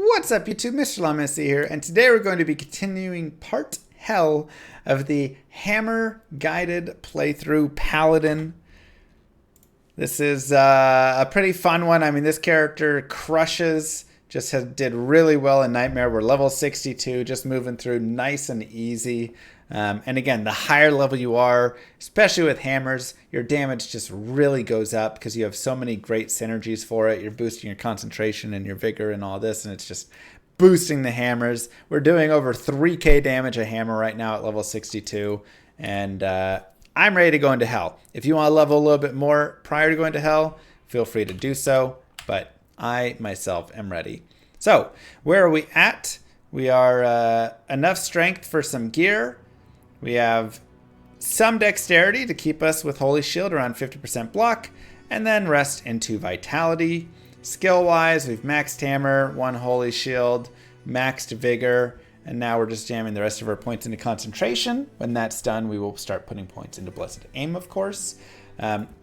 What's up YouTube, Mr. Lamessi here, and today we're going to be continuing part Hell of the Hammer guided playthrough Paladin. This is a pretty fun one. I mean, this character crushes, did really well in Nightmare. We're level 62, just moving through nice and easy. And again, the higher level you are, especially with hammers, your damage just really goes up because you have so many great synergies for it. You're boosting your concentration and your vigor and all this, and it's just boosting the hammers. We're doing over 3k damage a hammer right now at level 62, and I'm ready to go into Hell. If you want to level a little bit more prior to going to Hell, feel free to do so, but I myself am ready. So, where are we at? We are enough strength for some gear. We have some dexterity to keep us with Holy Shield around 50% block, and then rest into Vitality. Skill-wise, we've maxed Hammer, 1 Holy Shield, maxed Vigor, and now we're just jamming the rest of our points into Concentration. When that's done, we will start putting points into Blessed Aim, of course.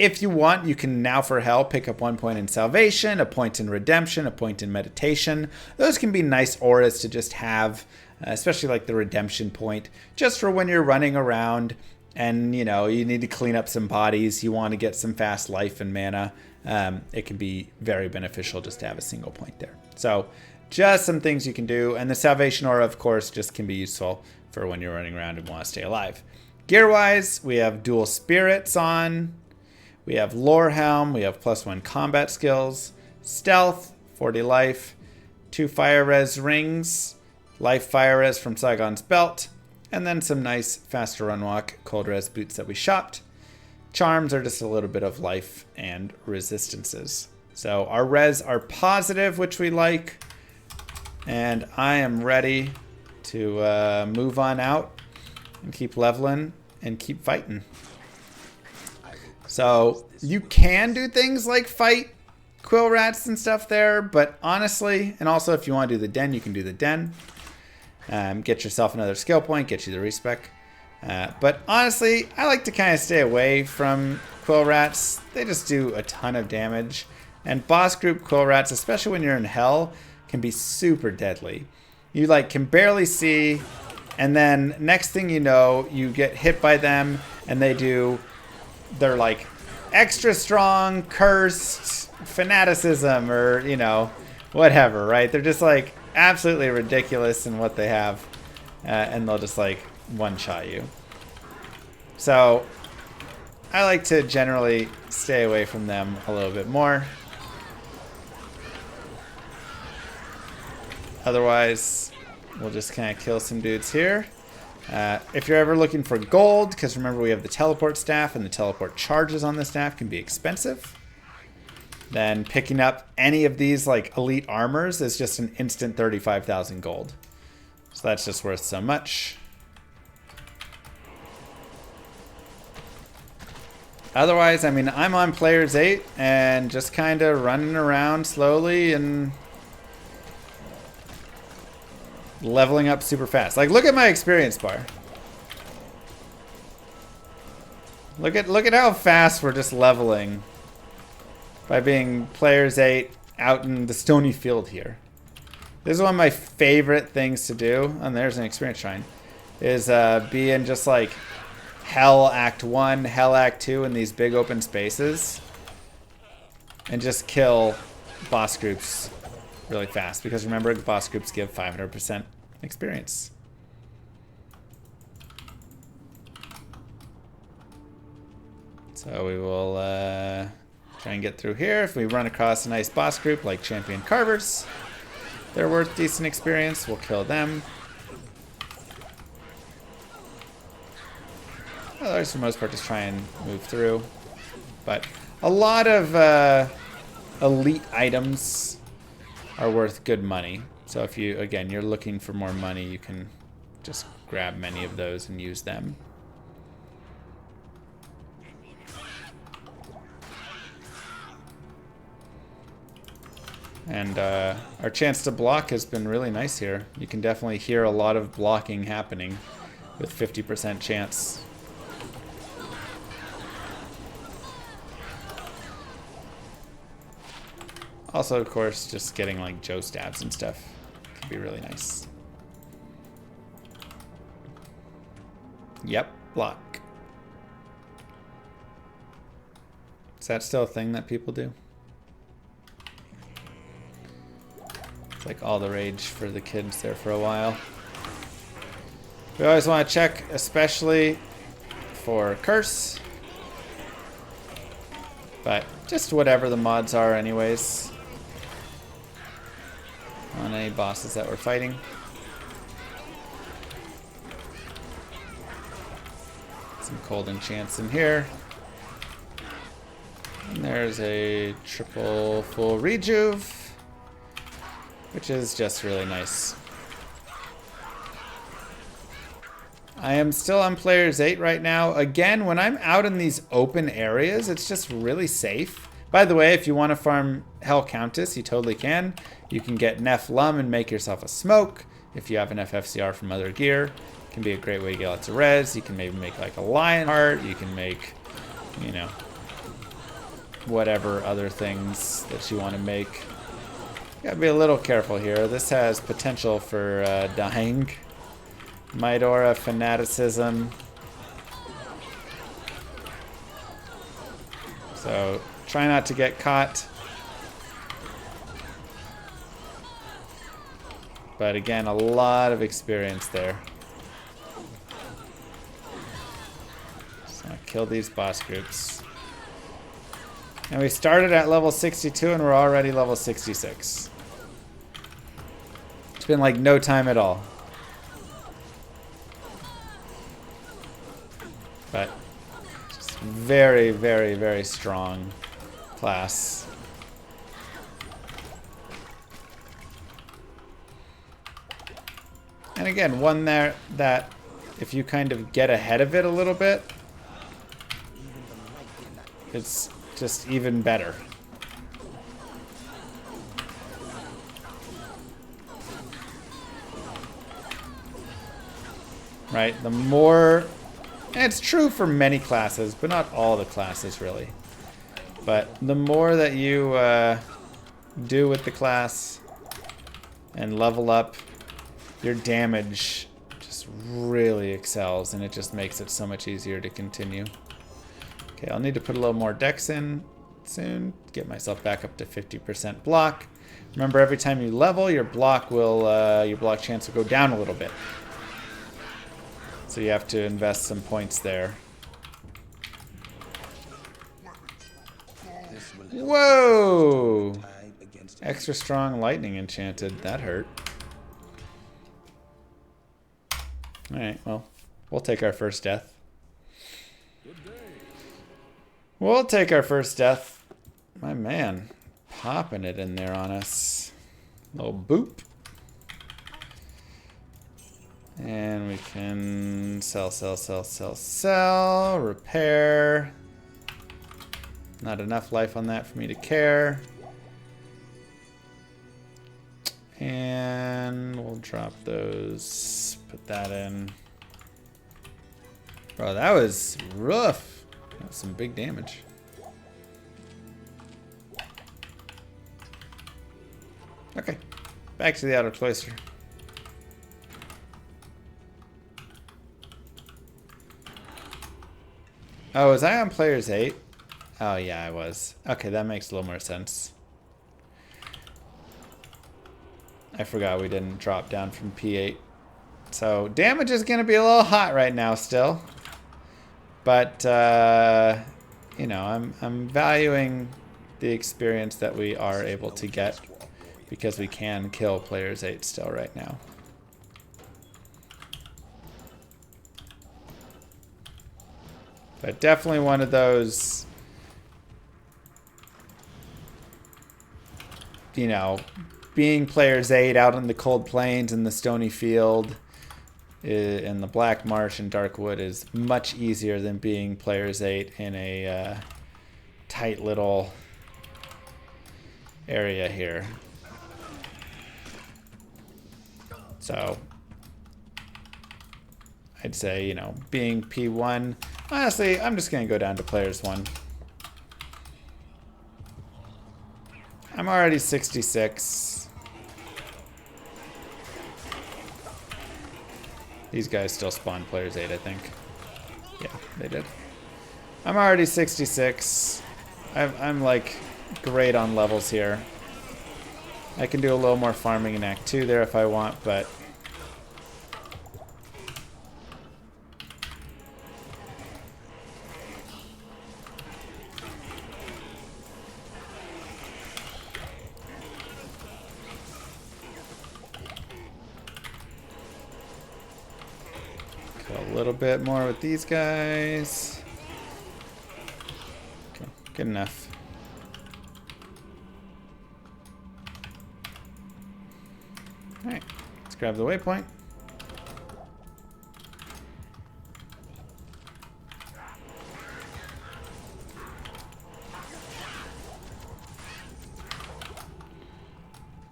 If you want, you can now for Hell pick up 1 point in Salvation, a point in Redemption, a point in Meditation. Those can be nice auras to just have, especially like the Redemption point, just for when you're running around and, you know, you need to clean up some bodies, you want to get some fast life and mana. It can be very beneficial just to have a single point there. So just some things you can do. And the Salvation Aura, of course, just can be useful for when you're running around and want to stay alive. Gear-wise, we have Dual Spirits on. We have Lore Helm. We have +1 combat skills. Stealth, 40 life. 2 Fire Res rings. Life Fire Res from Saigon's Belt. And then some nice faster run walk Cold Res boots that we shopped. Charms are just a little bit of life and resistances. So our res are positive, which we like. And I am ready to move on out and keep leveling and keep fighting. So you can do things like fight quill rats and stuff there, but honestly, and also if you want to do the den, you can do the den. Get yourself another skill point, get you the respec. But honestly, I like to kind of stay away from quill rats. They just do a ton of damage. And boss group quill rats, especially when you're in Hell, can be super deadly. You like can barely see, and then next thing you know, you get hit by them, and they're like extra strong, cursed, fanaticism, or, you know, whatever, right? They're just like absolutely ridiculous in what they have, and they'll just like one-shot you. So I like to generally stay away from them a little bit more. Otherwise, we'll just kind of kill some dudes here. If you're ever looking for gold, because remember we have the teleport staff, and the teleport charges on the staff can be expensive, then picking up any of these like elite armors is just an instant 35,000 gold. So that's just worth so much. Otherwise, I mean, I'm on players 8 and just kind of running around slowly and leveling up super fast. Like, look at my experience bar. Look at how fast we're just leveling by being players 8 out in the stony field here. This is one of my favorite things to do, and there's an experience shrine, is be in just like Hell Act 1, Hell Act 2 in these big open spaces and just kill boss groups really fast, because remember, boss groups give 500% experience. So we will try and get through here. If we run across a nice boss group like Champion Carvers, they're worth decent experience. We'll kill them. Otherwise, for the most part, just try and move through. But a lot of elite items are worth good money. So if you, again, you're looking for more money, you can just grab many of those and use them. And our chance to block has been really nice here. You can definitely hear a lot of blocking happening with 50% chance. Also, of course, just getting like Joe stabs and stuff should be really nice. Yep, block. Is that still a thing that people do? It's like all the rage for the kids there for a while. We always want to check, especially for curse. But just whatever the mods are anyways. On any bosses that we're fighting. Some cold enchants in here. And there's a triple full rejuve, which is just really nice. I am still on players 8 right now. Again, when I'm out in these open areas, it's just really safe. By the way, if you want to farm Hell Countess, you totally can. You can get Neph Lum and make yourself a smoke. If you have an FFCR from other gear, it can be a great way to get lots of res. You can maybe make like a Lionheart. You can make, you know, whatever other things that you want to make. You gotta be a little careful here. This has potential for dying. Midora, Fanaticism. So try not to get caught. But again, a lot of experience there. So kill these boss groups. And we started at level 62 and we're already level 66. It's been like no time at all. But just very, very, very strong class. And again, one there that if you kind of get ahead of it a little bit, it's just even better. Right? The more, and it's true for many classes, but not all the classes really. But the more that you do with the class and level up, your damage just really excels, and it just makes it so much easier to continue. Okay, I'll need to put a little more dex in soon, get myself back up to 50% block. Remember, every time you level, your block will, your block chance will go down a little bit. So you have to invest some points there. Whoa! Extra strong lightning enchanted. That hurt. Alright, well, we'll take our first death. We'll take our first death. My man, popping it in there on us. Little boop. And we can sell, repair. Not enough life on that for me to care. And we'll drop those, put that in. Bro, that was rough. That was some big damage. Okay, back to the outer cloister. Oh, was I on players 8? Oh yeah, I was. Okay, that makes a little more sense. I forgot we didn't drop down from P8. So damage is going to be a little hot right now still. But, you know, I'm valuing the experience that we are able to get because we can kill players 8 still right now. But definitely one of those, you know, being players 8 out in the cold plains and the stony field in the Black Marsh and Darkwood is much easier than being players 8 in a tight little area here. So I'd say, you know, being P1, honestly, I'm just going to go down to players 1. I'm already 66. These guys still spawn players 8, I think. Yeah, they did. I'm already 66. I'm like great on levels here. I can do a little more farming in Act 2 there if I want, but a little bit more with these guys. Okay, good enough. Alright, let's grab the waypoint.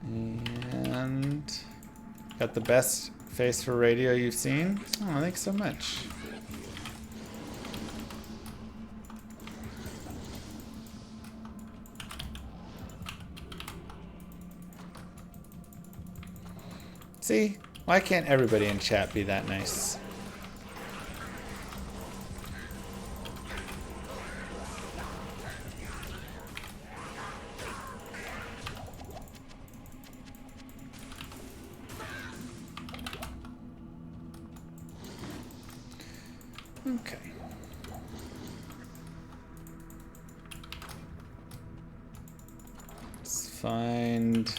And got the best face for radio you've seen. Oh, thanks so much. See? Why can't everybody in chat be that nice? Okay. Let's find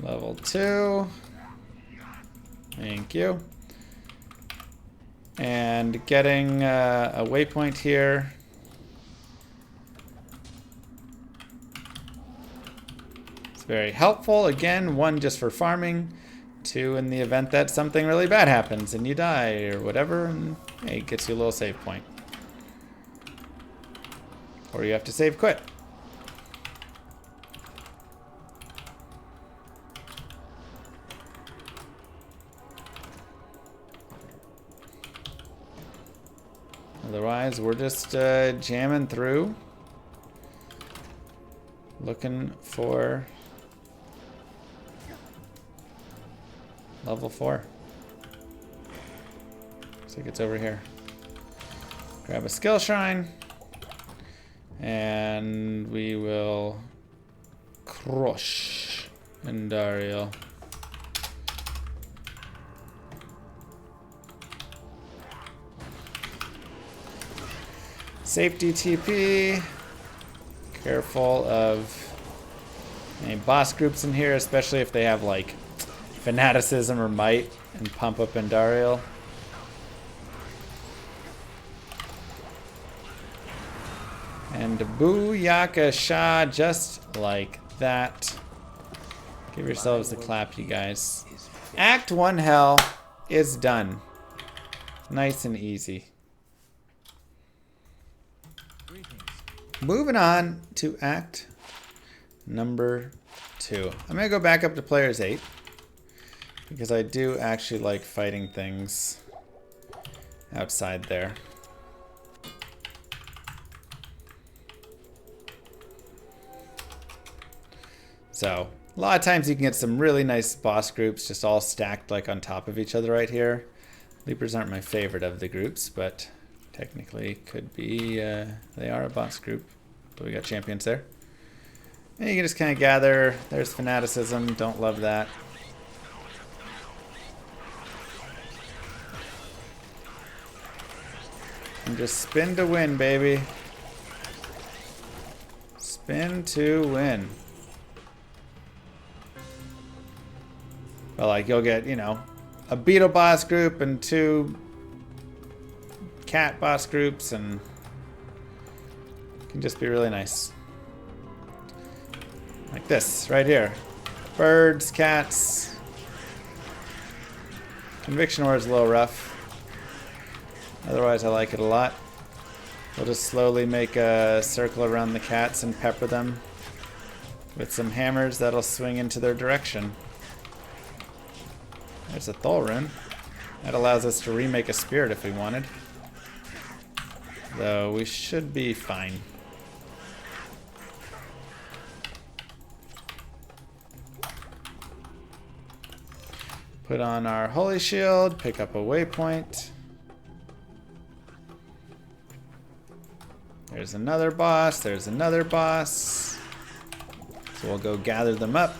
level 2. Thank you. And getting a waypoint here. It's very helpful. Again, 1 just for farming. 2 in the event that something really bad happens and you die or whatever, and hey, it gets you a little save point. Or you have to save quit. Otherwise, we're just jamming through, looking for level 4. Looks like it's over here. Grab a skill shrine, and we will crush Andariel. Safety TP. Careful of any boss groups in here, especially if they have like fanaticism or might and pump up Andariel. And booyaka sha, just like that. Give yourselves a clap, you guys. Act 1 hell is done. Nice and easy. Moving on to act number 2. I'm going to go back up to players 8 because I do actually like fighting things outside there. So, a lot of times you can get some really nice boss groups just all stacked like on top of each other right here. Leapers aren't my favorite of the groups, but technically could be, they are a boss group. So we got champions there. And you can just kind of gather. There's fanaticism, don't love that. And just spin to win, baby. Spin to win. But like you'll get, you know, a beetle boss group and 2 cat boss groups, and it can just be really nice. Like this, right here. Birds, cats. Conviction Ore is a little rough. Otherwise, I like it a lot. We'll just slowly make a circle around the cats and pepper them with some hammers that'll swing into their direction. There's a Thol rune. That allows us to remake a spirit if we wanted. Though we should be fine. Put on our Holy Shield, pick up a waypoint. There's another boss, there's another boss. So we'll go gather them up.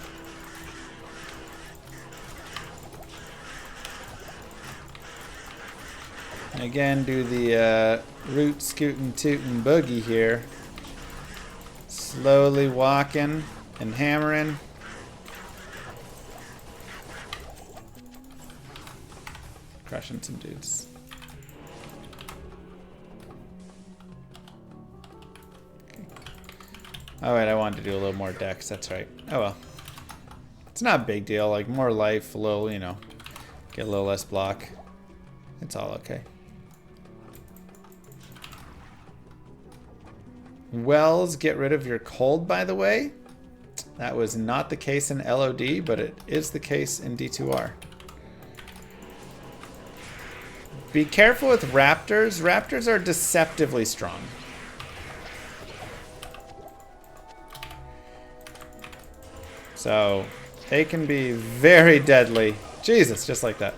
And again, do the root, scootin', tootin' boogie here. Slowly walking and hammering. Crushing some dudes. Okay. Oh wait, I wanted to do a little more dex, that's right. Oh well. It's not a big deal, like more life, a little, you know, get a little less block. It's all okay. Wells, get rid of your cold, by the way. That was not the case in LOD, but it is the case in D2R. Be careful with raptors. Raptors are deceptively strong. So they can be very deadly. Jesus, just like that.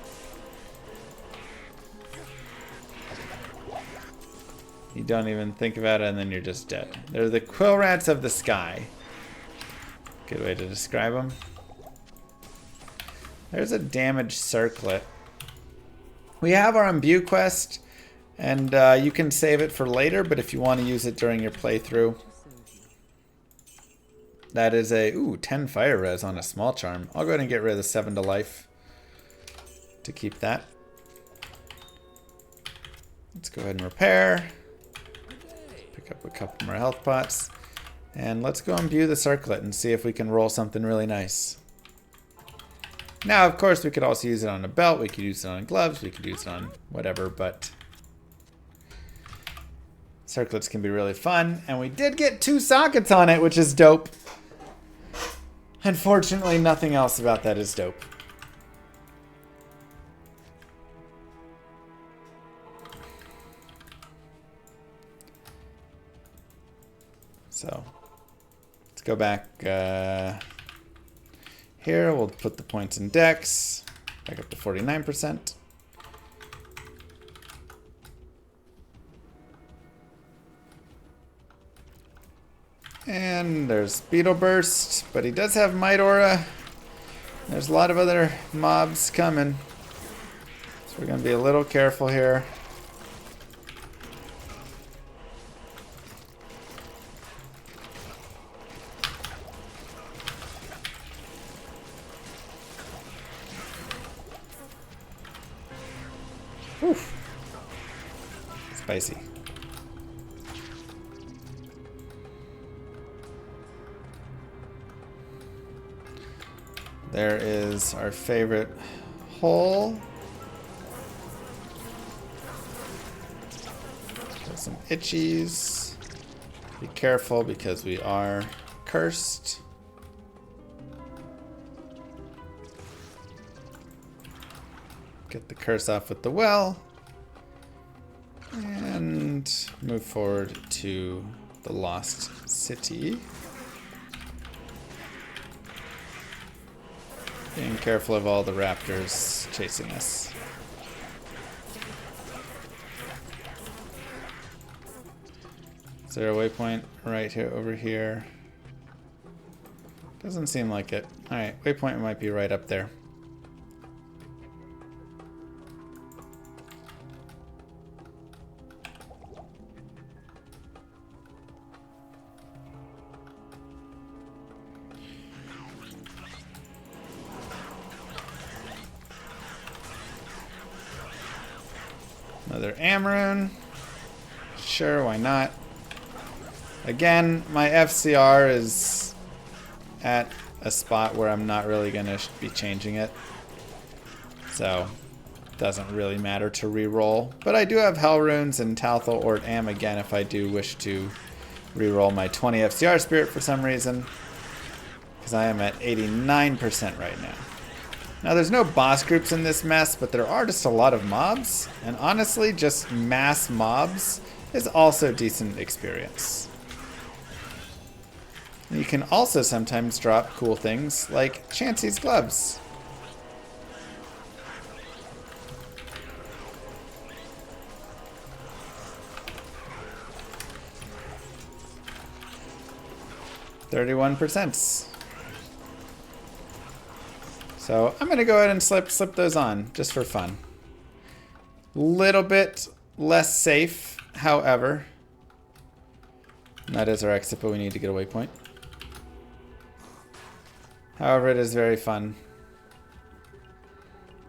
You don't even think about it and then you're just dead. They're the quill rats of the sky. Good way to describe them. There's a damaged circlet. We have our imbue quest, and you can save it for later, but if you want to use it during your playthrough. That is a, 10 fire res on a small charm. I'll go ahead and get rid of the 7 to life to keep that. Let's go ahead and repair. Pick up a couple more health pots. And let's go imbue the circlet and see if we can roll something really nice. Now, of course, we could also use it on a belt. We could use it on gloves. We could use it on whatever, but circlets can be really fun. And we did get 2 sockets on it, which is dope. Unfortunately, nothing else about that is dope. So, let's go back here. We'll put the points in dex, back up to 49%. And there's Beetle Burst, but he does have Might Aura. There's a lot of other mobs coming, so we're going to be a little careful here. Oof. Spicy. There is our favorite hole. Got some itchies. Be careful because we are cursed. Get the curse off with the well. And move forward to the Lost City. Being careful of all the raptors chasing us. Is there a waypoint right here, over here? Doesn't seem like it. Alright, waypoint might be right up there. Another Amaroon. Sure, why not? Again, my FCR is at a spot where I'm not really going to be changing it. So, it doesn't really matter to re-roll. But I do have Hell Runes and Talthal Ort Am again if I do wish to re-roll my 20 FCR Spirit for some reason. Because I am at 89% right now. Now, there's no boss groups in this mess, but there are just a lot of mobs. And honestly, just mass mobs is also decent experience. You can also sometimes drop cool things like Chansey's gloves. 31%. So I'm gonna go ahead and slip those on just for fun. Little bit less safe, however. And that is our exit, but we need to get a waypoint. However, it is very fun.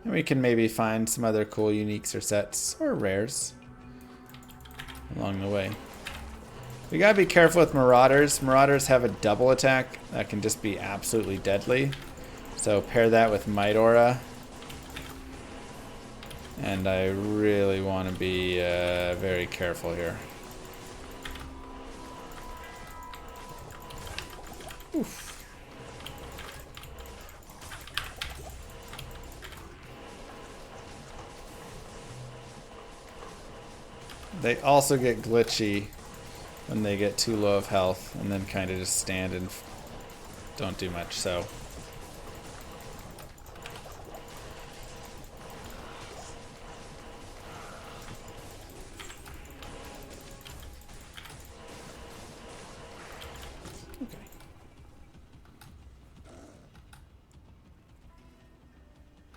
And we can maybe find some other cool uniques or sets or rares along the way. We gotta be careful with Marauders. Marauders have a double attack that can just be absolutely deadly. So pair that with Might Aura. And I really want to be very careful here. Oof. They also get glitchy when they get too low of health and then kind of just stand and don't do much, so. Okay.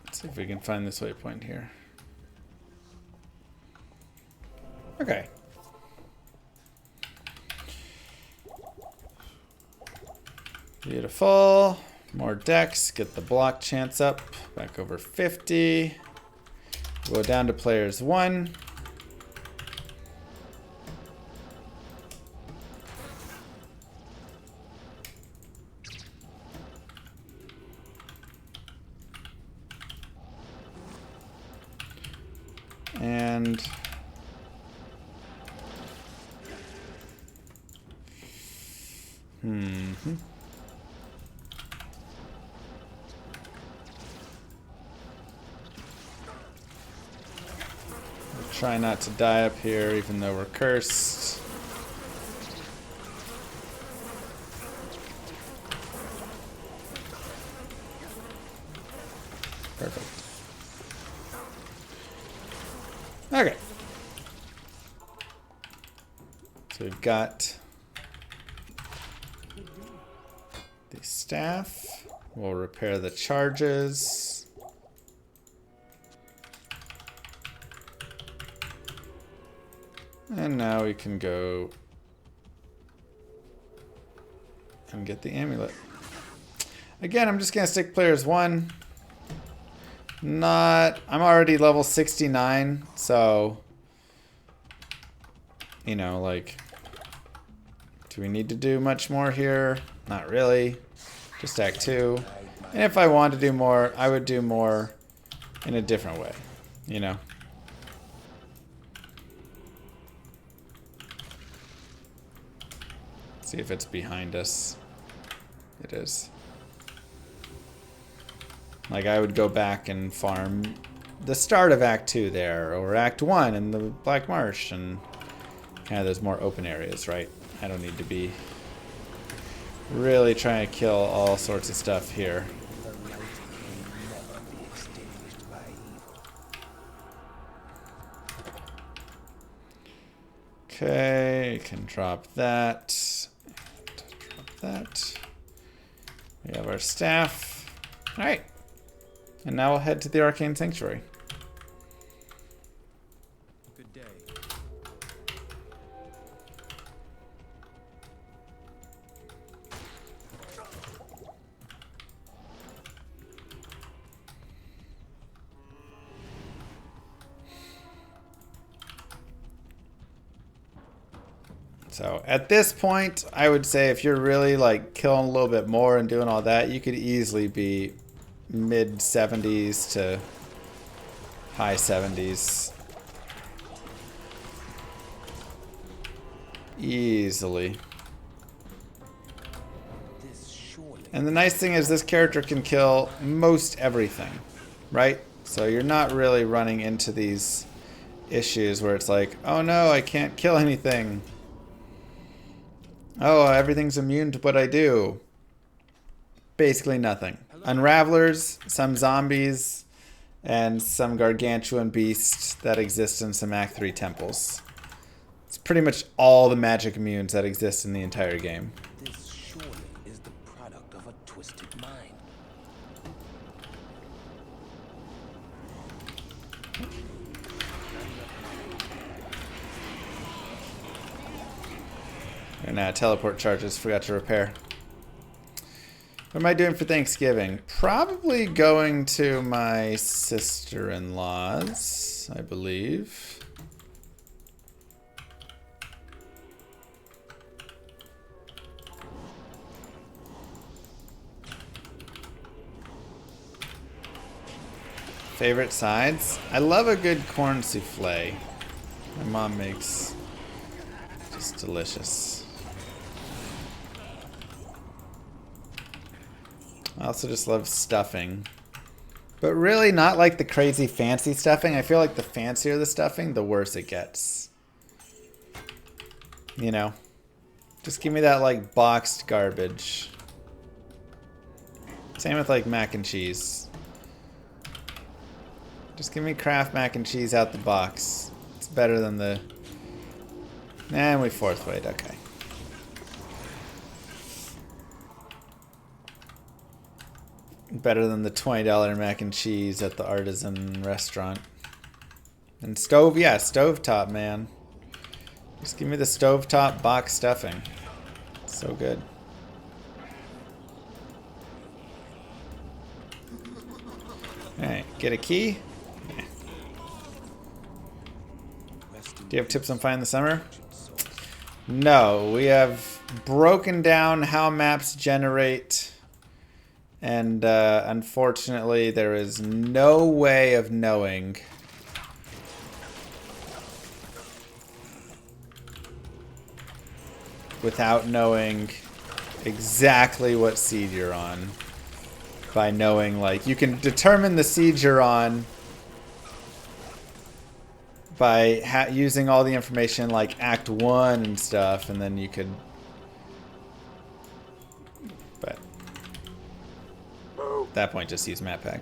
Let's see if we can find this waypoint here. Okay. Beautiful. More decks. Get the block chance up. Back over 50. Go down to players 1. And we'll try not to die up here, even though we're cursed. Perfect. Okay. So we've got the staff. We'll repair the charges. And now we can go and get the amulet. Again, I'm just gonna stick players 1. I'm already level 69, so you know, like, do we need to do much more here? Not really. Just Act 2. And if I want to do more, I would do more in a different way, you know? See if it's behind us. It is. Like, I would go back and farm the start of Act 2 there, or Act 1 in the Black Marsh, and kind of those more open areas, right? I don't need to be really trying to kill all sorts of stuff here. Okay, can drop that. Drop that. We have our staff. All right. And now we'll head to the Arcane Sanctuary. Good day. So at this point, I would say if you're really like killing a little bit more and doing all that, you could easily be mid 70s to high 70s. Easily. And the nice thing is this character can kill most everything, right? So you're not really running into these issues where it's like, oh no, I can't kill anything. Oh, everything's immune to what I do. Basically nothing. Unravelers, some zombies, and some gargantuan beasts that exist in some Act 3 temples. It's pretty much all the magic immunes that exist in the entire game. This surely Nah, teleport charges. Forgot to repair. What am I doing for Thanksgiving? Probably going to my sister-in-law's, I believe. Favorite sides? I love a good corn souffle. My mom makes just delicious. I also just love stuffing. But really not like the crazy fancy stuffing. I feel like the fancier the stuffing, the worse it gets. You know? Just give me that like boxed garbage. Same with like mac and cheese. Just give me Kraft mac and cheese out the box. It's better than the... And we fourth weight, okay. Better than the $20 mac and cheese at the artisan restaurant. And stove, yeah, stovetop, man. Just give me the stovetop box stuffing. It's so good. Alright, get a key. Yeah. Do you have tips on finding the summer? No, we have broken down how maps generate. And unfortunately, there is no way of knowing without knowing exactly what seed you're on. By knowing, like, you can determine the seed you're on by using all the information, like Act 1 and stuff, and then you could... But... At that point, just use map pack.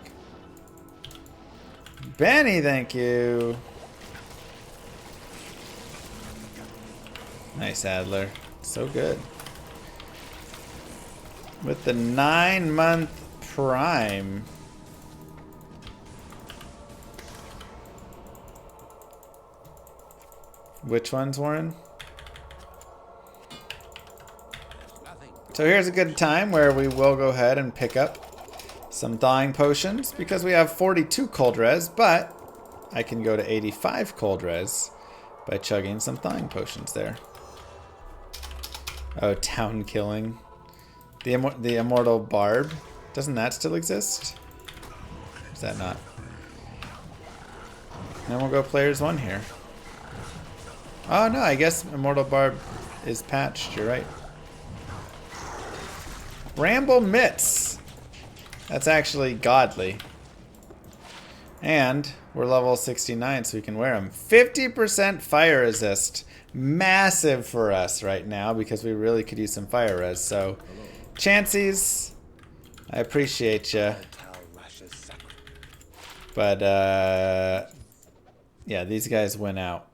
Benny, thank you. Nice, Adler. So good. With the 9-month Prime. Which ones, Warren? So here's a good time where we will go ahead and pick up some thawing potions because we have 42 cold res, but I can go to 85 cold res by chugging some thawing potions there. Oh, town killing. The immortal barb. Doesn't that still exist? Or is that not? Then we'll go players 1 here. Oh no, I guess immortal barb is patched. You're right. Ramble mitts. That's actually godly. And we're level 69, so we can wear them. 50% fire resist. Massive for us right now because we really could use some fire res. So, Chancies, I appreciate you. But, yeah, these guys went out.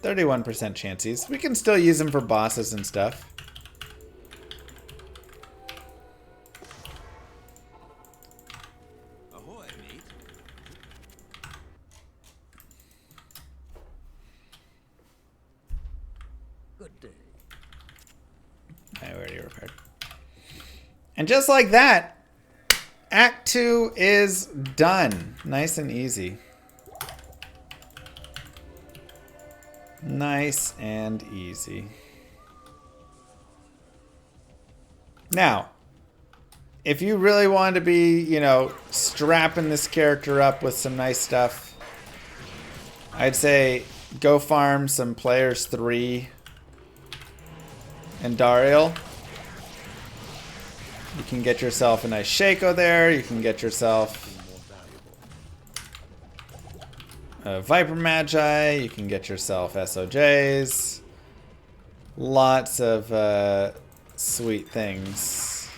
%31% chances. We can still use them for bosses and stuff. Ahoy, mate. Good day. I already repaired. And just like that, Act 2 is done. Nice and easy. Nice and easy. Now, if you really want to be, you know, strapping this character up with some nice stuff, I'd say go farm some players 3 and Duriel. You can get yourself a nice Shaco there. You can get yourself Viper Magi, you can get yourself SOJs. Lots of sweet things.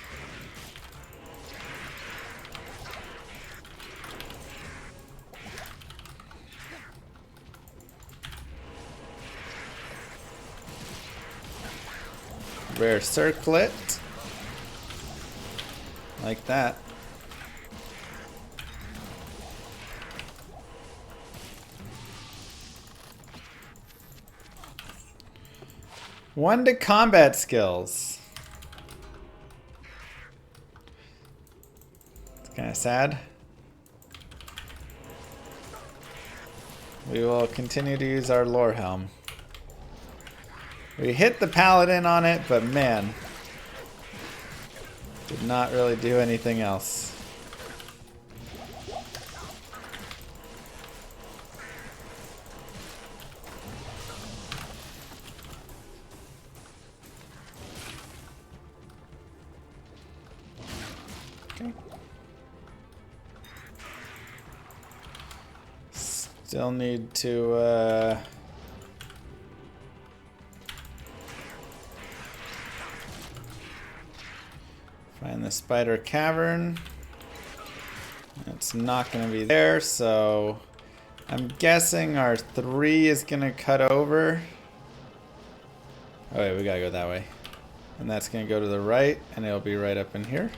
Rare circlet. Like that. 1 to combat skills. It's kind of sad. We will continue to use our lore helm. We hit the Paladin on it, but man, did not really do anything else. Okay. Still need to find the spider cavern. It's not going to be there, so I'm guessing our 3 is going to cut over. Oh wait, we gotta go that way. And that's going to go to the right, and it'll be right up in here.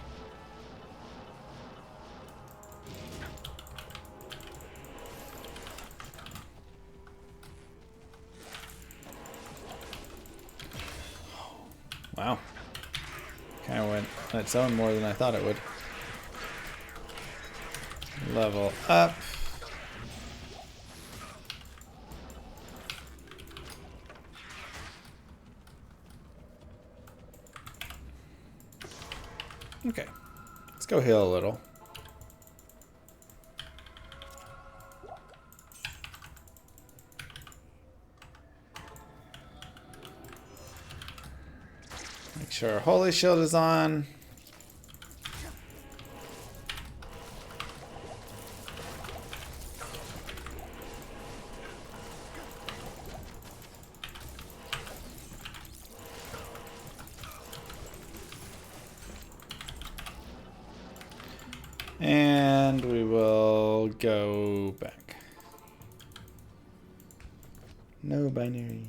Wow. Kind of went on its own more than I thought it would. Level up. Okay. Let's go heal a little. Make sure our holy shield is on. And we will go back. No binary.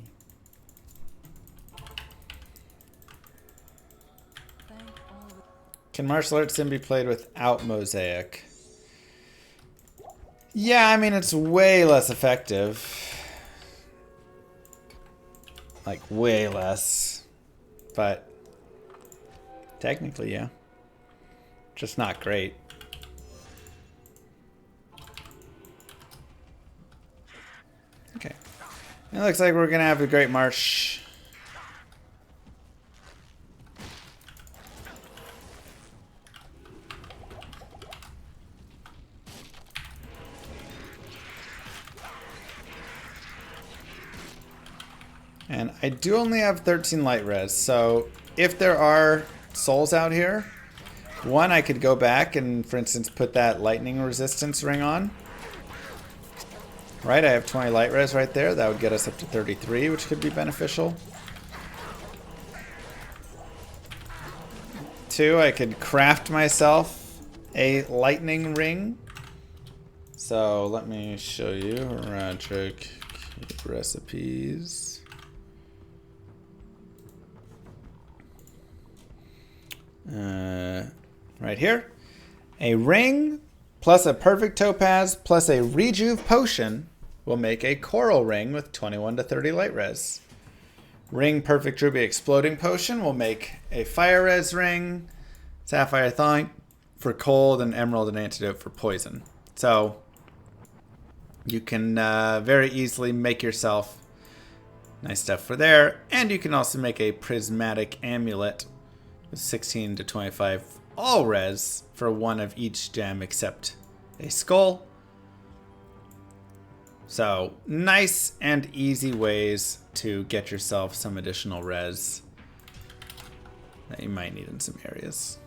Can martial arts sim be played without mosaic? Yeah, I mean, it's way less effective. Like, way less. But technically, yeah. Just not great. Okay. It looks like we're gonna have a great march. And I do only have 13 light res, so if there are souls out here, one, I could go back and, for instance, put that lightning resistance ring on. Right, I have 20 light res right there. That would get us up to 33, which could be beneficial. 2, I could craft myself a lightning ring. So let me show you. Horadric recipes. Right here. A ring plus a perfect topaz plus a rejuve potion will make a coral ring with 21 to 30 light res. Ring perfect ruby exploding potion will make a fire res ring. Sapphire thawing for cold, and emerald and antidote for poison. So you can very easily make yourself nice stuff for there. And you can also make a prismatic amulet with 16 to 25 all res for one of each gem except a skull. So nice and easy ways to get yourself some additional res that you might need in some areas.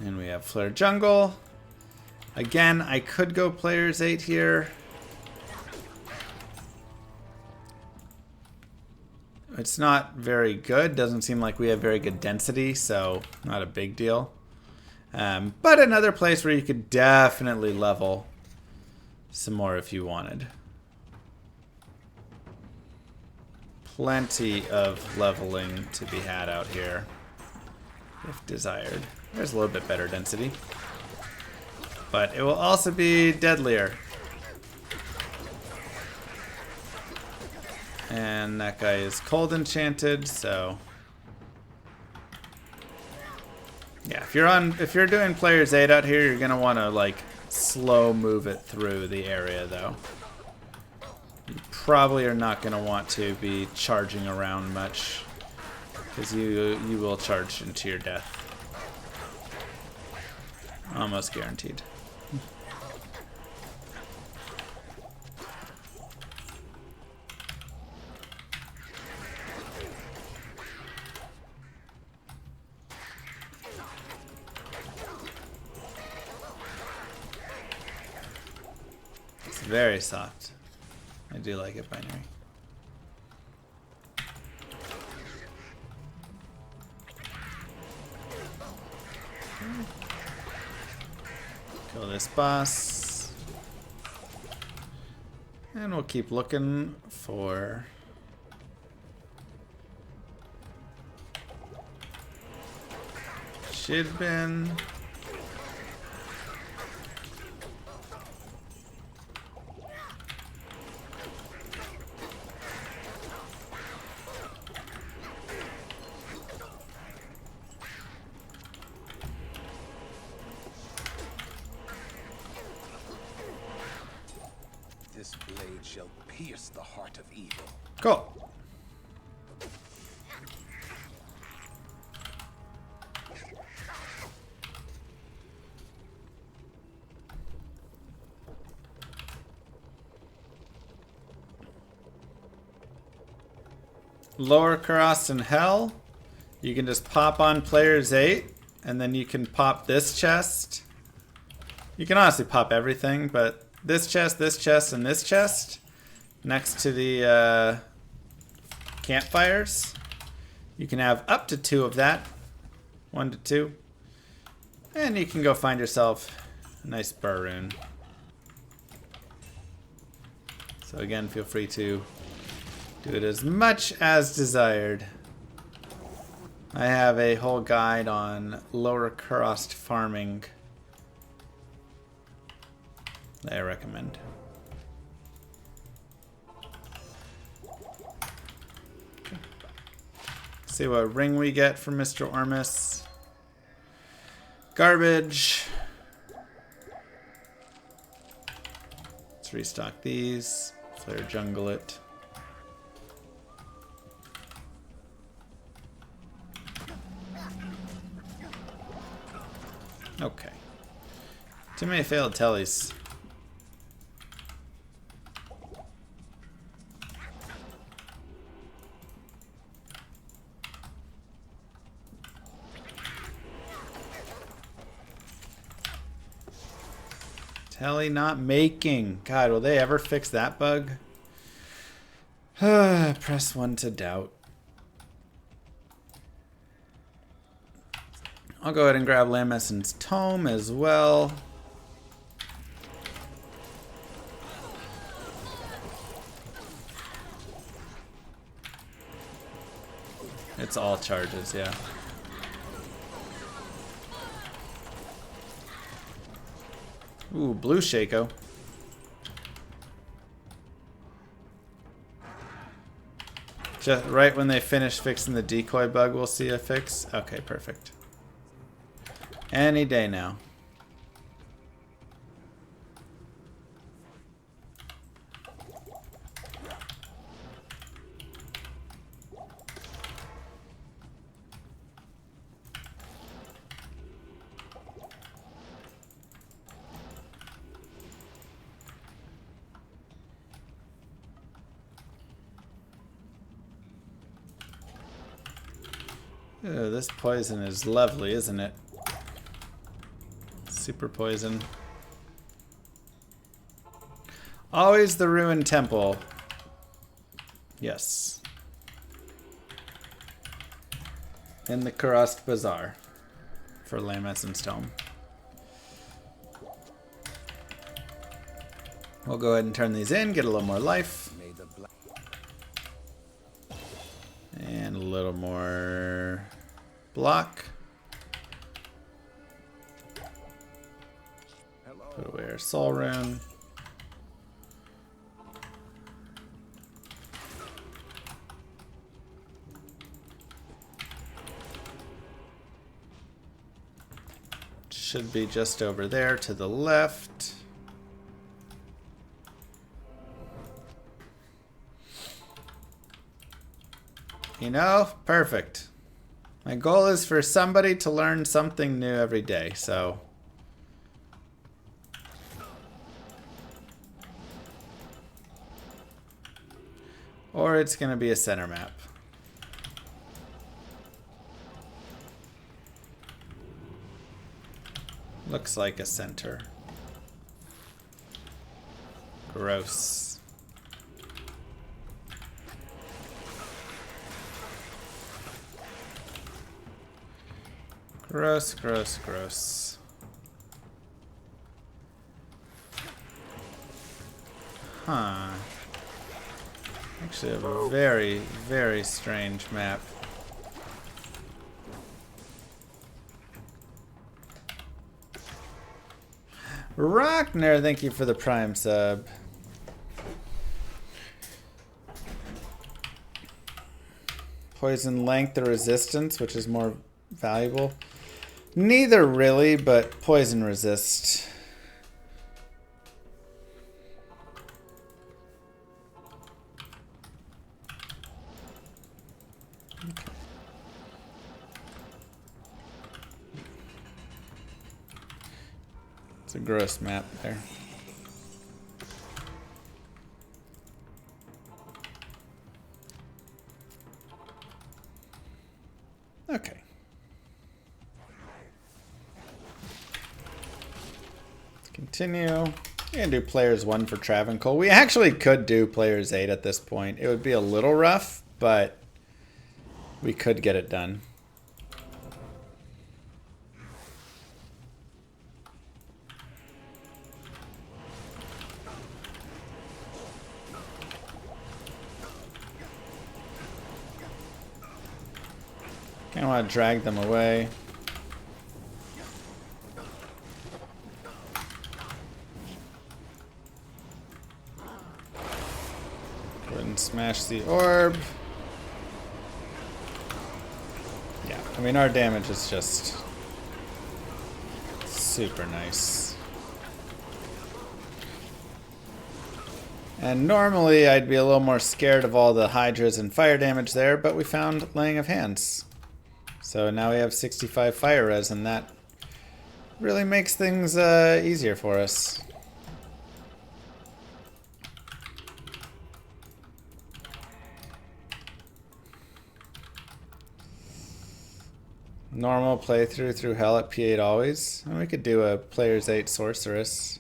And we have Flare Jungle. Again, I could go Players 8 here. It's not very good. Doesn't seem like we have very good density, so not a big deal. But another place where you could definitely level some more if you wanted. Plenty of leveling to be had out here, if desired. There's a little bit better density. but it will also be deadlier. And that guy is cold enchanted, so yeah, if you're doing players 8 out here, you're gonna want to like slow move it through the area though. You probably are not gonna want to be charging around much, because you will charge into your death. Almost guaranteed. It's very soft. I do like it binary. Kill this boss. And we'll keep looking for Shidbin. This blade shall pierce the heart of evil. Cool. Lower Kurast in Hell. You can just pop on players 8, and then you can pop this chest. You can honestly pop everything, but this chest, and this chest next to the campfires. You can have up to 2 of that. 1 to 2. And you can go find yourself a nice burr rune. So again, feel free to do it as much as desired. I have a whole guide on Lower Kurast farming that I recommend. Okay. See what ring we get from Mr. Ormus. Garbage. Let's restock these. Flare jungle it. Okay. Too many failed tellies. Telly not making. God, will they ever fix that bug? Press 1 to doubt. I'll go ahead and grab Lamesson's Tome as well. It's all charges, yeah. Ooh, blue Shaco. Just right when they finish fixing the decoy bug, we'll see a fix. Okay, perfect. Any day now. Ew, this poison is lovely, isn't it? Super poison. Always the ruined temple. Yes. In the Kurast Bazaar for Lamesson's Tome. We'll go ahead and turn these in, get a little more life. And a little more block. Hello. soul rune. Should be just over there to the left. You know, perfect. My goal is for somebody to learn something new every day, so. Or it's going to be a center map. Looks like a center. Gross. Gross, gross, gross. Huh. Actually, a very, very strange map. Rockner, thank you for the Prime sub. Poison length or resistance, which is more valuable? Neither really, but poison resist. It's a gross map there. Okay. Let's continue. We're gonna do players 1 for Travancore. We actually could do players 8 at this point. It would be a little rough, but we could get it done. I want to drag them away. Go ahead and smash the orb. Yeah, I mean, our damage is just super nice. And normally I'd be a little more scared of all the hydras and fire damage there, but we found Laying of Hands. So now we have 65 fire res, and that really makes things easier for us. Normal playthrough through hell at P8 always. And we could do a players 8 sorceress.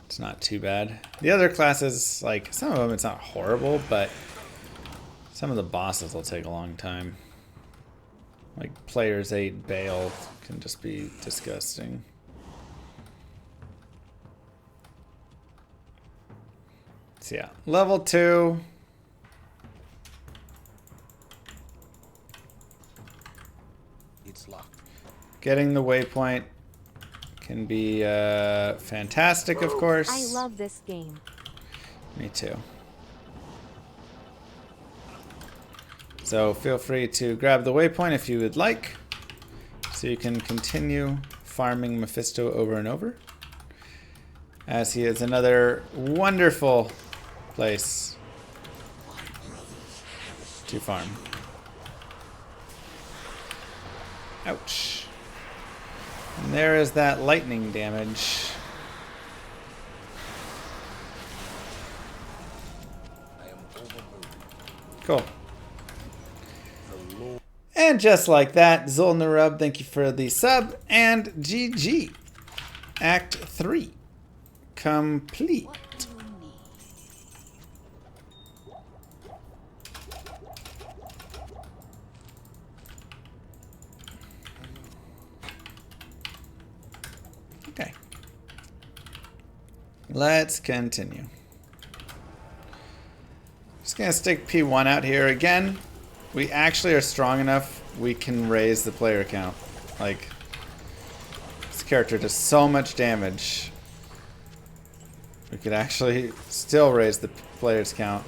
It's not too bad. The other classes, like some of them, it's not horrible, but some of the bosses will take a long time. Like players 8 Baal can just be disgusting. So yeah, level 2. It's locked. Getting the waypoint can be fantastic, of course. I love this game. Me too. So feel free to grab the waypoint if you would like, so you can continue farming Mephisto over and over, as he is another wonderful place to farm. Ouch. And there is that lightning damage. I am overburdened. Cool. And just like that, Zulnarub, thank you for the sub, and GG. Act 3 complete. Okay. Let's continue. Just gonna stick P1 out here again. We actually are strong enough, we can raise the player count. Like, this character does so much damage. We could actually still raise the players count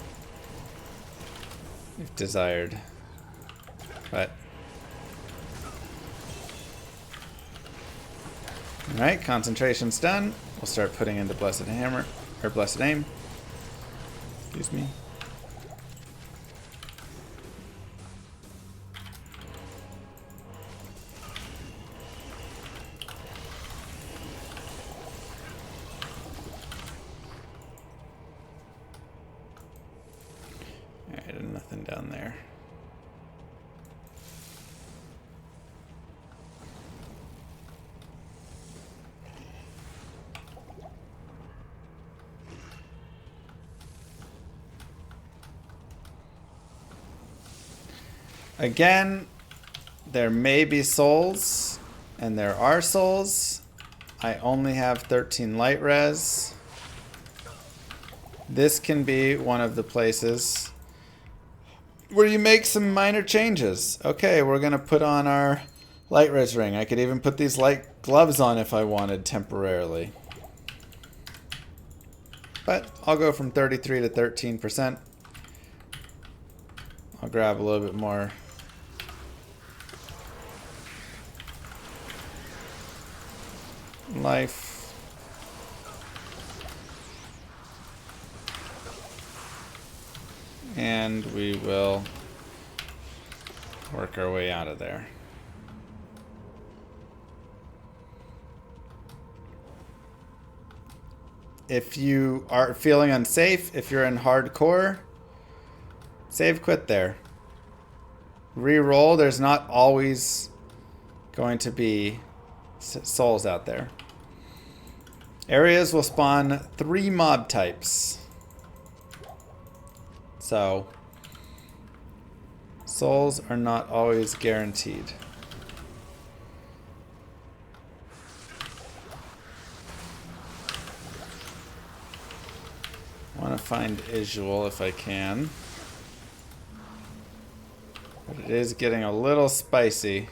if desired. But alright, concentration's done. We'll start putting into Blessed Hammer, or Blessed Aim. Excuse me. Alright, and nothing down there. Again, there may be souls, and there are souls. I only have 13 light res. This can be one of the places where you make some minor changes. Okay, we're going to put on our light res ring. I could even put these light gloves on if I wanted temporarily. But I'll go from 33 to 13%. I'll grab a little bit more life. And we will work our way out of there. If you are feeling unsafe, if you're in hardcore, save quit there. Reroll. There's not always going to be souls out there. Areas will spawn 3 mob types. So, souls are not always guaranteed. I want to find Isuel if I can. But it is getting a little spicy.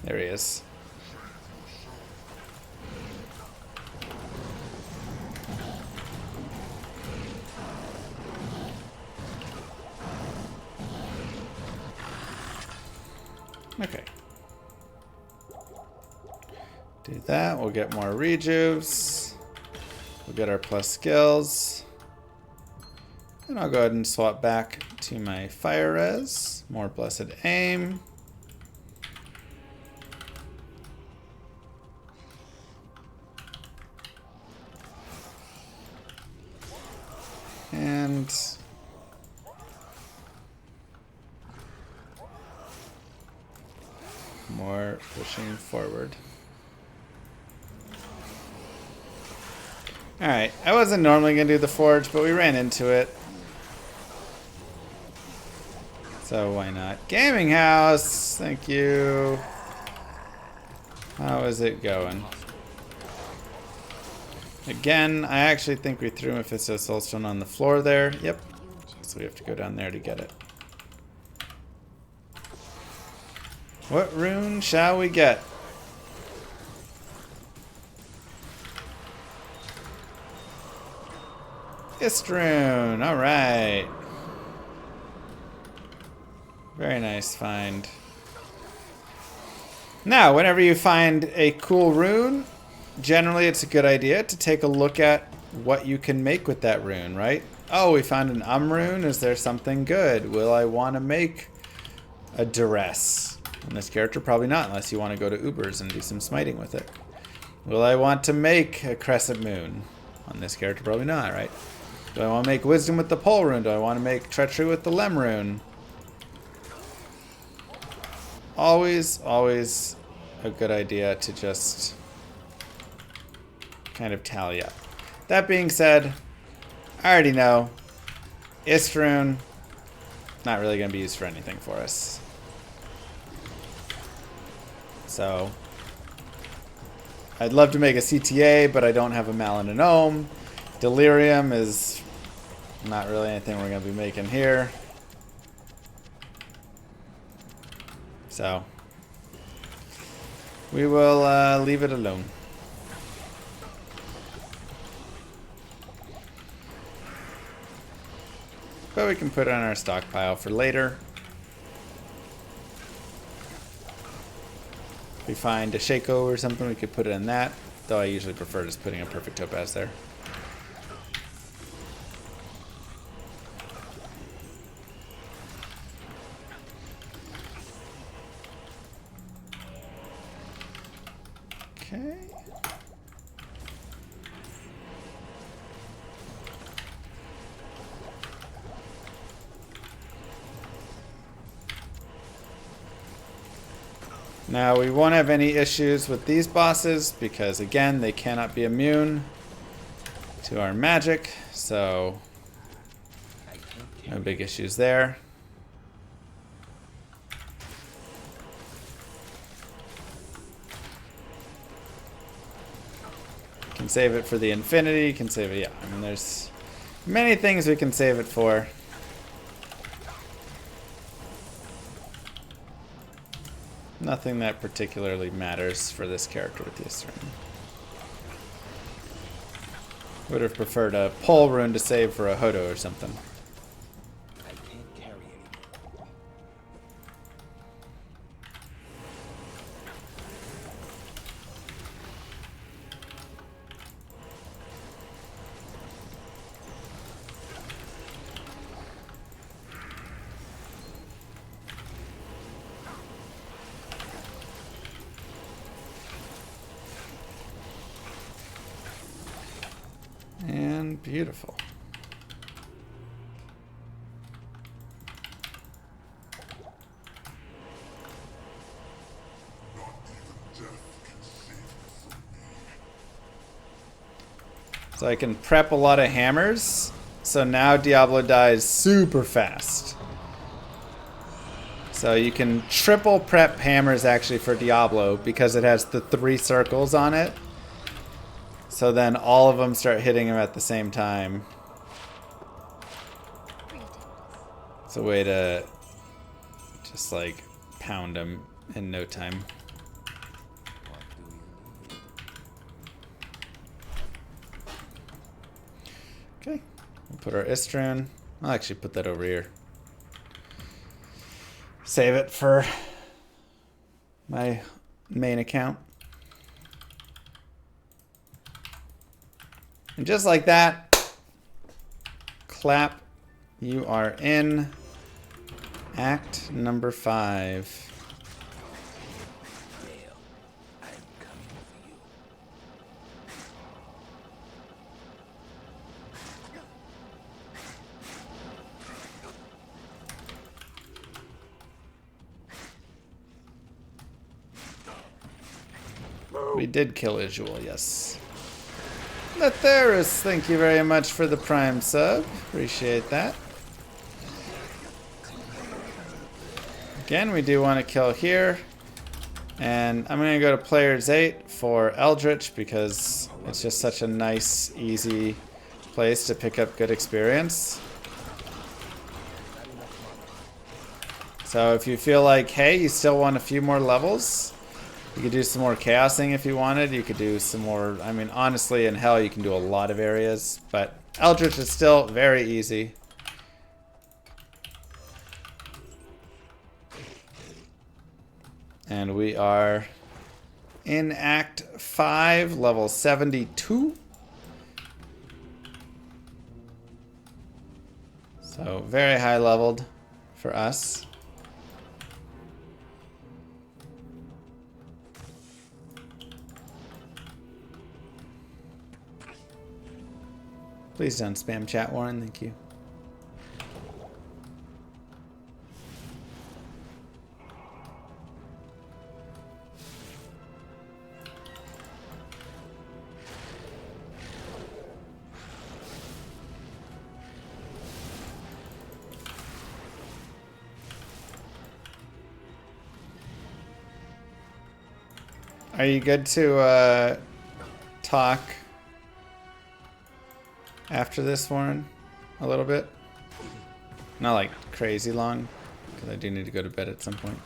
There he is. Okay. Do that. We'll get more rejuves. We'll get our plus skills. And I'll go ahead and swap back to my fire res. More blessed aim. And more pushing forward. Alright, I wasn't normally going to do the forge, but we ran into it. So why not? Gaming house! Thank you. How is it going? Again, I actually think we threw Mephisto Soulstone on the floor there. Yep. So we have to go down there to get it. What rune shall we get? Istrune, alright. Very nice find. Now, whenever you find a cool rune, generally it's a good idea to take a look at what you can make with that rune, right? Oh, we found an rune. Is there something good? Will I want to make a duress? On this character, probably not, unless you want to go to Ubers and do some smiting with it. Will I want to make a crescent moon? On this character, probably not, right? Do I want to make wisdom with the pole rune? Do I want to make treachery with the lem rune? Always, always a good idea to just kind of tally up. That being said, I already know Istrune, not really going to be used for anything for us. So, I'd love to make a CTA, but I don't have a Malin and Ohm. Delirium is not really anything we're going to be making here. So, we will leave it alone. but we can put it on our stockpile for later. If we find a Shaco or something, we could put it in that, though I usually prefer just putting a perfect topaz there. Okay. Now we won't have any issues with these bosses because again they cannot be immune to our magic, so no big issues there. Can save it for the infinity, can save it, yeah. I mean there's many things we can save it for. Nothing that particularly matters for this character with the Istran. Would have preferred a pole rune to save for a Hodo or something. I can't carry anymore. And beautiful. So I can prep a lot of hammers. So now Diablo dies super fast. So you can triple prep hammers actually for Diablo because it has the 3 circles on it. So then all of them start hitting him at the same time. It's a way to just like pound him in no time. Okay, we'll put our Istran. I'll actually put that over here. Save it for my main account. And just like that, clap, you are in act number 5. Baal, I'm coming for you. We did kill Isuel, yes. Latheris, thank you very much for the Prime sub. Appreciate that. Again, we do want to kill here. And I'm going to go to Players 8 for Eldritch because it's just such a nice, easy place to pick up good experience. So if you feel like, hey, you still want a few more levels, you could do some more chaosing if you wanted. You could do some more, I mean, honestly, in Hell, you can do a lot of areas. But Eldritch is still very easy. And we are in Act 5, level 72. So very high leveled for us. Please don't spam chat, Warren. Thank you. Are you good to talk after this, Warren? A little bit? Not like crazy long, because I do need to go to bed at some point.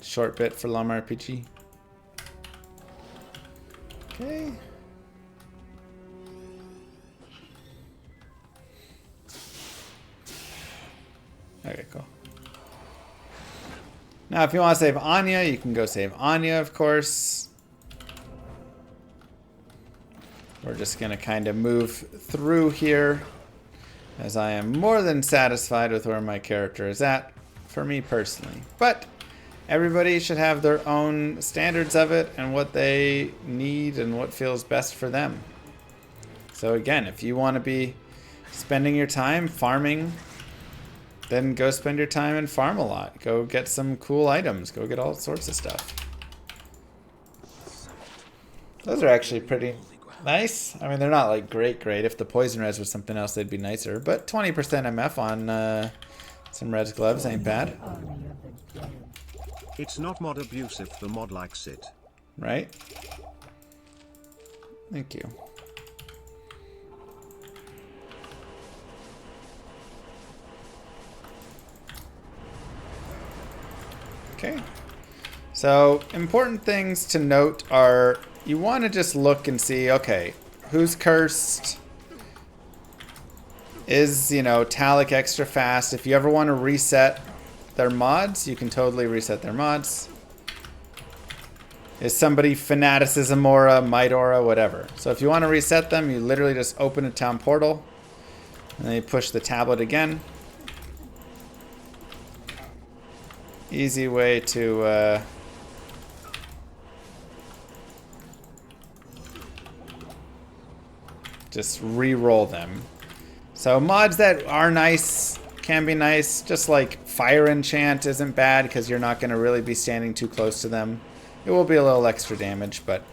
Short bit for Llama RPG. Okay. Okay, cool. Now, if you want to save Anya, you can go save Anya, of course. We're just going to kind of move through here, as I am more than satisfied with where my character is at, for me personally. But everybody should have their own standards of it and what they need and what feels best for them. So again, if you want to be spending your time farming, then go spend your time and farm a lot. Go get some cool items. Go get all sorts of stuff. Those are actually pretty nice. I mean, they're not like great. If the poison res was something else, they'd be nicer. But 20% MF on some res gloves ain't bad. It's not mod abuse if the mod likes it. Right? Thank you. Okay. So, important things to note are you want to just look and see, okay, who's cursed? Is, you know, Talic extra fast? If you ever want to reset their mods, you can totally reset their mods. Is somebody Fanaticism Aura, Might Aura, whatever. So if you want to reset them, you literally just open a town portal and then you push the tablet again. Easy way to just re-roll them. So mods that are nice can be nice, just like Fire Enchant isn't bad because you're not going to really be standing too close to them. It will be a little extra damage, but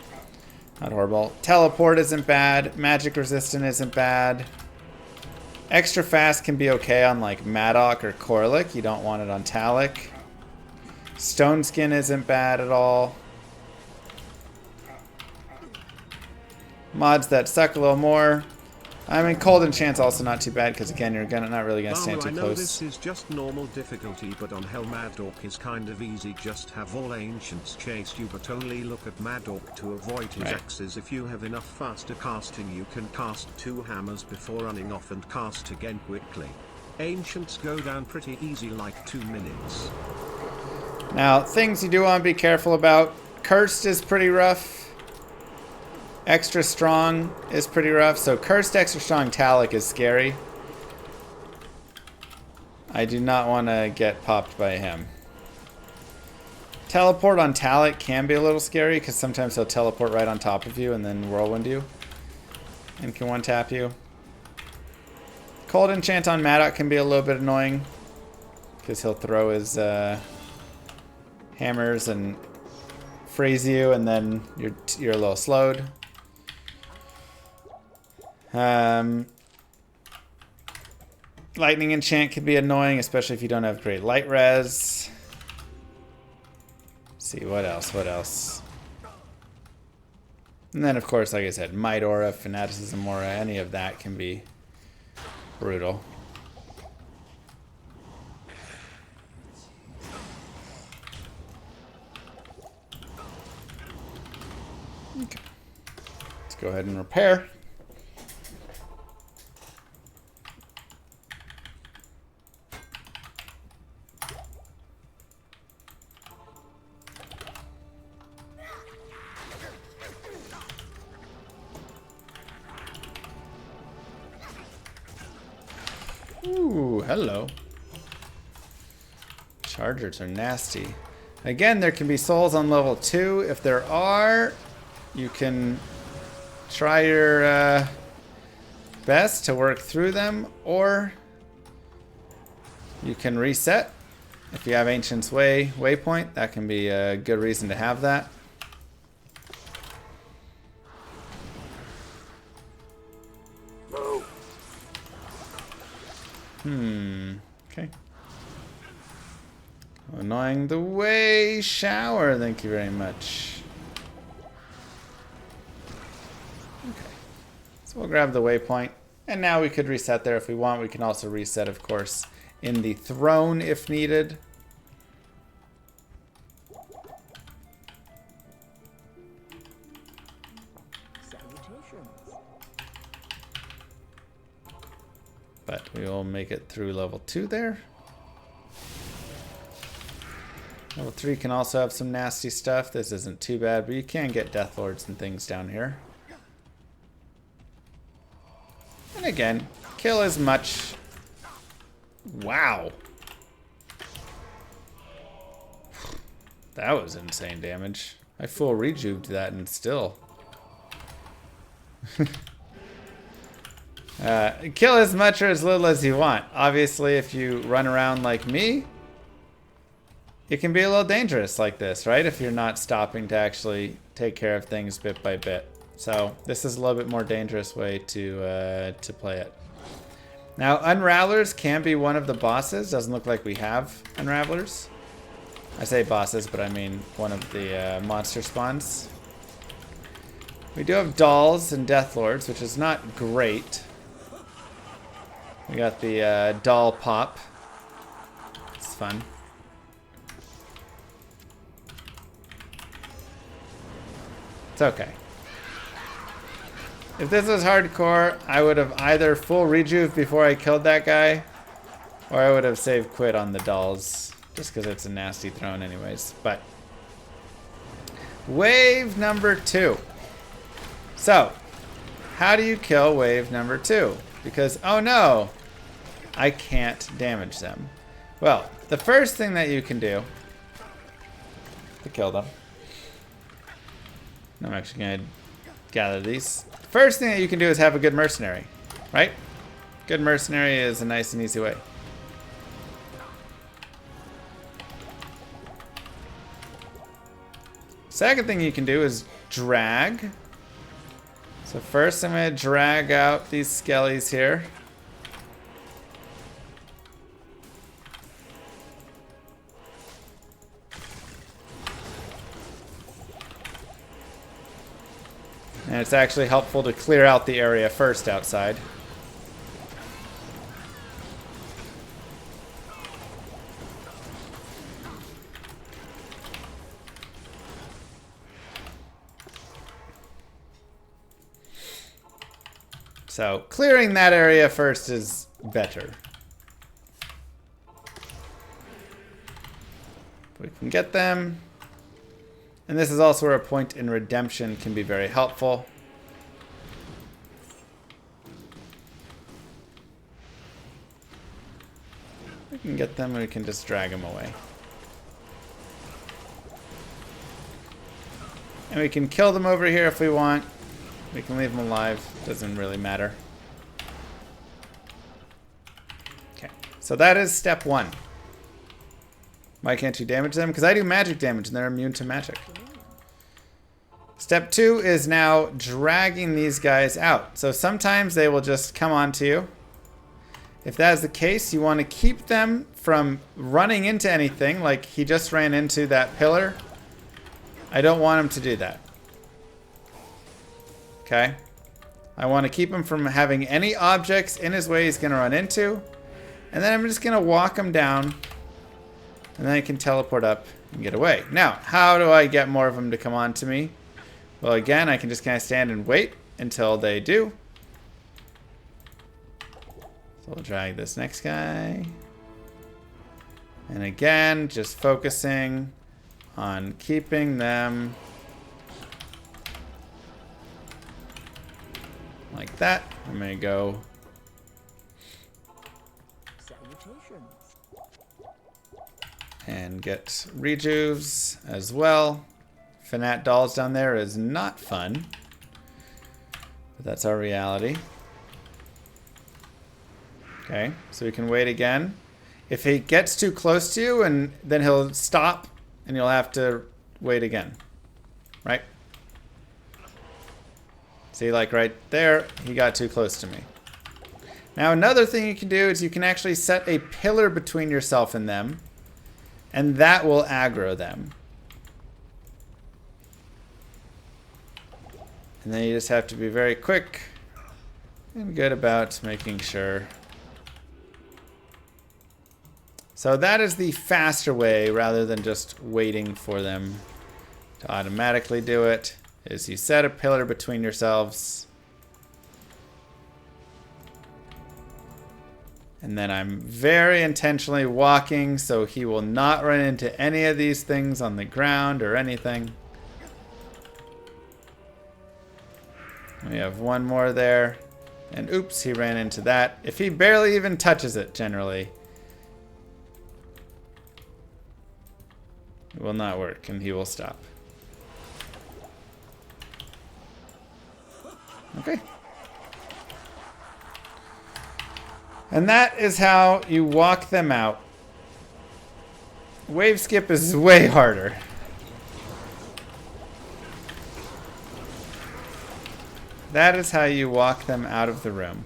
not horrible. Teleport isn't bad. Magic Resistant isn't bad. Extra Fast can be okay on like Madoc or Corlic. You don't want it on Talic. Stone Skin isn't bad at all. Mods that suck a little more. I mean, Cold Enchant's also not too bad because again, you're not really gonna stand too I know close. this is just normal difficulty, but on Hell Mad Orc is kind of easy. Just have all ancients chase you, but only look at Mad Orc to avoid his axes. If you have enough faster casting, you can cast 2 hammers before running off and cast again quickly. Ancients go down pretty easy, like 2 minutes. Now, things you do want to be careful about. Cursed is pretty rough. Extra Strong is pretty rough. So Cursed Extra Strong Talic is scary. I do not want to get popped by him. Teleport on Talic can be a little scary because sometimes he'll teleport right on top of you and then whirlwind you. And can one-tap you. Cold Enchant on Madoc can be a little bit annoying because he'll throw his hammers and freeze you and then you're a little slowed. Lightning Enchant can be annoying, especially if you don't have great light res. Let's see, what else? And then, of course, like I said, Might Aura, Fanaticism Aura, any of that can be brutal. Okay. Let's go ahead and repair. Ooh, hello. Chargers are nasty. Again, there can be souls on level 2. If there are, you can try your best to work through them, or you can reset. If you have Ancient's Waypoint, that can be a good reason to have that. Okay. Annoying the way shower, thank you very much. Okay. So we'll grab the waypoint. And now we could reset there if we want. We can also reset, of course, in the throne if needed. But we will make it through level 2 there. Level 3 can also have some nasty stuff. This isn't too bad, but you can get Death Lords and things down here. And again, kill as much. Wow. That was insane damage. I full rejuved that and still. Kill as much or as little as you want. Obviously, if you run around like me, it can be a little dangerous like this, right? If you're not stopping to actually take care of things bit by bit. So this is a little bit more dangerous way to play it. Now, Unravelers can be one of the bosses. Doesn't look like we have Unravelers. I say bosses, but I mean one of the monster spawns. We do have dolls and Death Lords, which is not great. We got the doll pop. It's fun. It's okay. If this was hardcore, I would have either full rejuve before I killed that guy, or I would have saved quit on the dolls, just because it's a nasty throne anyways. But wave number 2. So, how do you kill wave number 2? Because, oh no, I can't damage them. Well, the first thing that you can do to kill them, I'm actually going to gather these. First thing that you can do is have a good mercenary, right? Good mercenary is a nice and easy way. Second thing you can do is drag. So first I'm going to drag out these skellies here. And it's actually helpful to clear out the area first outside. So clearing that area first is better. We can get them. And this is also where a point in redemption can be very helpful. We can get them and we can just drag them away. And we can kill them over here if we want. We can leave them alive. Doesn't really matter. Okay, so that is step 1. Why can't you damage them? Because I do magic damage and they're immune to magic. Step 2 is now dragging these guys out. So sometimes they will just come onto you. If that is the case, you want to keep them from running into anything, like he just ran into that pillar. I don't want him to do that. Okay? I want to keep him from having any objects in his way he's going to run into. And then I'm just going to walk him down. And then I can teleport up and get away. Now, how do I get more of them to come on to me? Well, again, I can just kind of stand and wait until they do. So we'll drag this next guy. And again, just focusing on keeping them like that. I'm going to go and get rejuves as well. Fanat dolls down there is not fun, but that's our reality. Okay, so we can wait again. If he gets too close to you, and then he'll stop, and you'll have to wait again, right? See, like right there, he got too close to me. Now another thing you can do is you can actually set a pillar between yourself and them, and that will aggro them. And then you just have to be very quick and good about making sure. So that is the faster way, rather than just waiting for them to automatically do it, is you set a pillar between yourselves. And then I'm very intentionally walking so he will not run into any of these things on the ground or anything. We have one more there. And oops, he ran into that. If he barely even touches it, generally, it will not work and he will stop. Okay. And that is how you walk them out. Wave skip is way harder. That is how you walk them out of the room.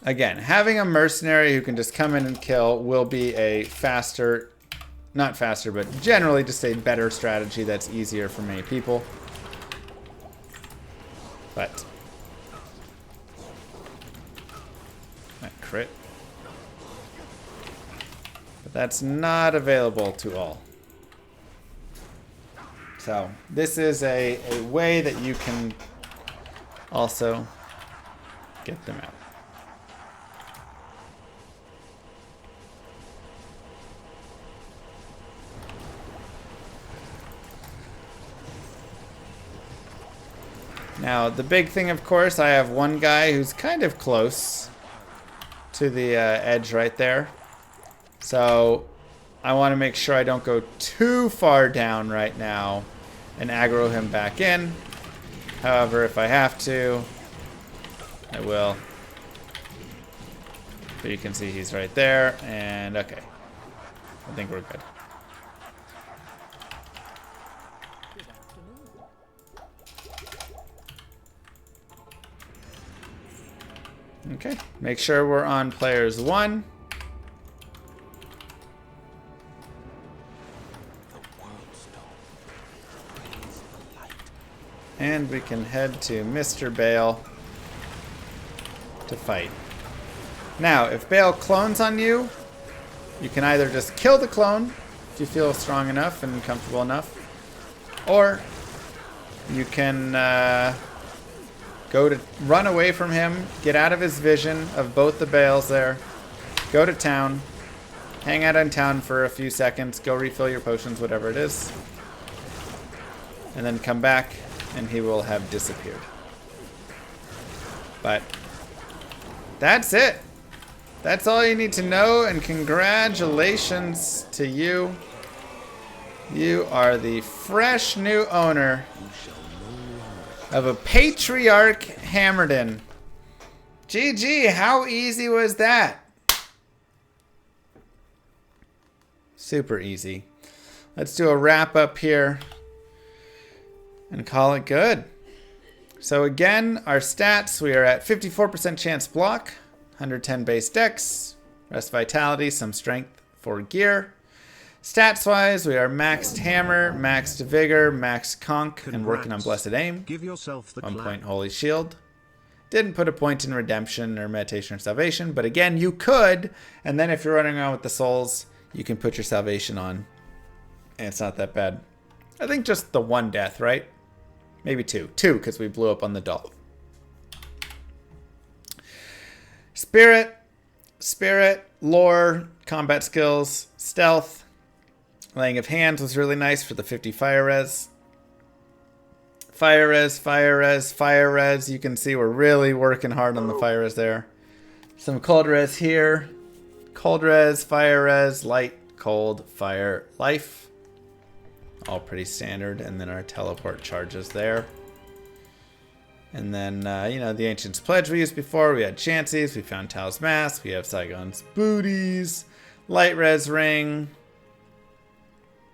Again, having a mercenary who can just come in and kill will be a faster, not faster, but generally just a better strategy that's easier for many people. But that crit. But that's not available to all. So this is a way that you can also get them out. Now the big thing, of course, I have one guy who's kind of close to the edge right there. So I want to make sure I don't go too far down right now and aggro him back in. However, if I have to, I will. But you can see he's right there, and okay. I think we're good. Okay, make sure we're on players 1. And we can head to Mr. Baal to fight. Now, if Baal clones on you, you can either just kill the clone if you feel strong enough and comfortable enough, or you can run away from him, get out of his vision of both the Baals there, go to town, hang out in town for a few seconds, go refill your potions, whatever it is, and then come back and he will have disappeared. But that's it. That's all you need to know, and congratulations to you. You are the fresh new owner of a Patriarch Hammerdin. GG, how easy was that? Super easy. Let's do a wrap up here and call it good. So again, our stats, we are at 54% chance block, 110 base dex, rest vitality, some strength for gear. Stats wise, we are maxed hammer, maxed vigor, maxed conk, and working on blessed aim. Give yourself the 1 clap. point holy shield. Didn't put a point in redemption or meditation or salvation, but again, you could. And then if you're running around with the souls, you can put your salvation on. And it's not that bad. I think just the 1 death, right? Maybe 2. 2, because we blew up on the doll. Spirit, lore, combat skills, stealth. Laying of hands was really nice for the 50 fire res. Fire res. You can see we're really working hard on the fire res there. Some cold res here. Cold res, fire res, light, cold, fire, life. All pretty standard. And then our teleport charges there. And then, the Ancient's Pledge we used before. We had Chances. We found Tal's Mask. We have Saigon's Booties. Light res ring.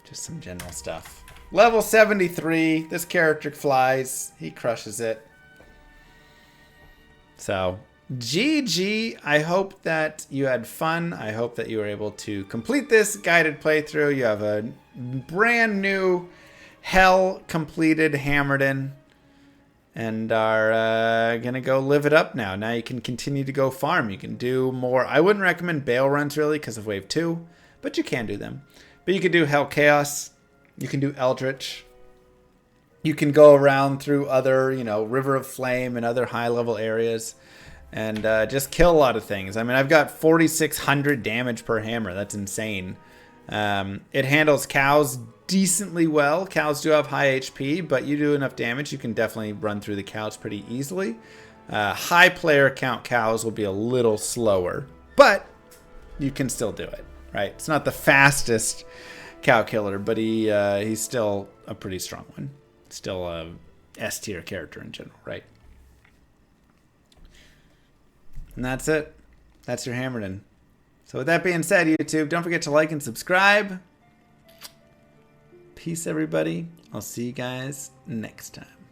Just some general stuff. Level 73. This character flies. He crushes it. So, GG. I hope that you had fun. I hope that you were able to complete this guided playthrough. You have a brand new Hell completed Hammerdin. And are going to go live it up now. Now you can continue to go farm. You can do more. I wouldn't recommend Baal runs really because of Wave 2. But you can do them. But you can do Hell Chaos. You can do Eldritch. You can go around through other, River of Flame and other high-level areas and just kill a lot of things. I mean, I've got 4,600 damage per hammer. That's insane. It handles cows decently well. Cows do have high HP, but you do enough damage, you can definitely run through the cows pretty easily. High player count cows will be a little slower, but you can still do it, right? It's not the fastest cow killer, but he's still a pretty strong one. Still a S tier character in general, right? And that's it. That's your Hammerdin. So with that being said, YouTube, don't forget to like and subscribe. Peace, everybody. I'll see you guys next time.